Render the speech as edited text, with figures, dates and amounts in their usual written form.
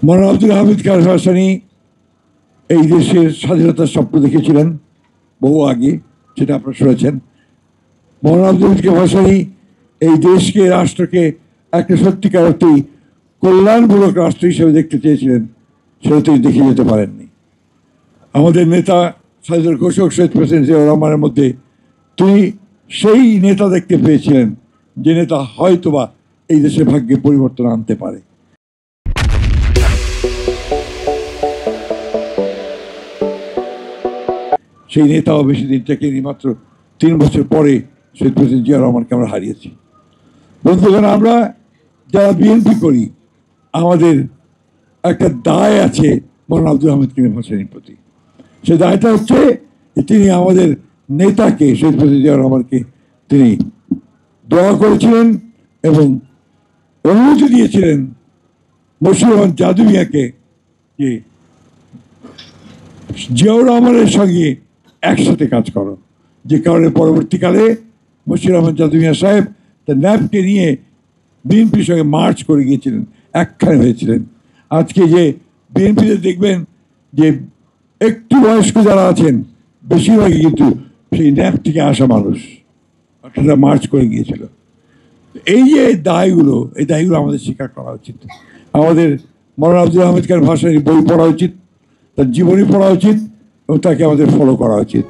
মৌলানা আব্দুল হামিদ খান ভাসানী এই দেশের স্বাধীনতার স্বপ্ন দেখেছিলেন বহু আগে, সেটা আপনারা শুনেছেন। মৌলানা আব্দুল হামিদ খান ভাসানী এই দেশকে, রাষ্ট্রকে একটা সত্যিকার অর্থেই কল্যাণমূলক রাষ্ট্র হিসেবে দেখতে চেয়েছিলেন, সেটা তিনি দেখে যেতে পারেননি। আমাদের নেতা স্বাধীনতার ঘোষক শহীদ প্রেসিডেন্ট জিয়াউর রহমানের মধ্যে তিনি সেই নেতা দেখতে পেয়েছিলেন যে নেতা হয়তোবা এই দেশের ভাগ্যে পরিবর্তন আনতে পারে। সেই নেতাও বেশি দিন থেকেনি, মাত্র 3 বছর পরে শহীদ প্রেসিডেন্ট জিয়াউর রহমানকে আমরা হারিয়েছি। বন্ধুগণ, আমরা যারা বিএনপি করি আমাদের একটা দায় আছে মৌলানা আব্দুল হামিদ খান ভাসানীর প্রতি। সে দায়টা হচ্ছে তিনি আমাদের নেতাকে, শহীদ প্রেসিডেন্ট জিয়াউর রহমানকে তিনি দোয়া করেছিলেন এবং অনুমতি দিয়েছিলেন মশিউর রহমান জাদু মিয়াকে যে জিয়াউর রহমানের সঙ্গে একসাথে কাজ করো, যে কারণে পরবর্তীকালে মশিউর রহমান জাদু মিয়া সাহেব তার ন্যাপকে নিয়ে বিএনপির সঙ্গে মার্চ করে গিয়েছিলেন, একখানে হয়েছিলেন। আজকে যে বিএনপিতে দেখবেন যে একটু বয়স্ক যারা আছেন বেশিরভাগই কিন্তু সেই ন্যাপ থেকে আসা মানুষ, অর্থাৎ মার্চ করে গিয়েছিল। এই যে দায়গুলো, এই দায়গুলো আমাদের স্বীকার করা উচিত। আমাদের মৌলানা আব্দুল হামিদ খান ভাসানীর বই পড়া উচিত, তার জীবনী পড়া উচিত এবং তাকে আমাদের ফলো করা উচিত।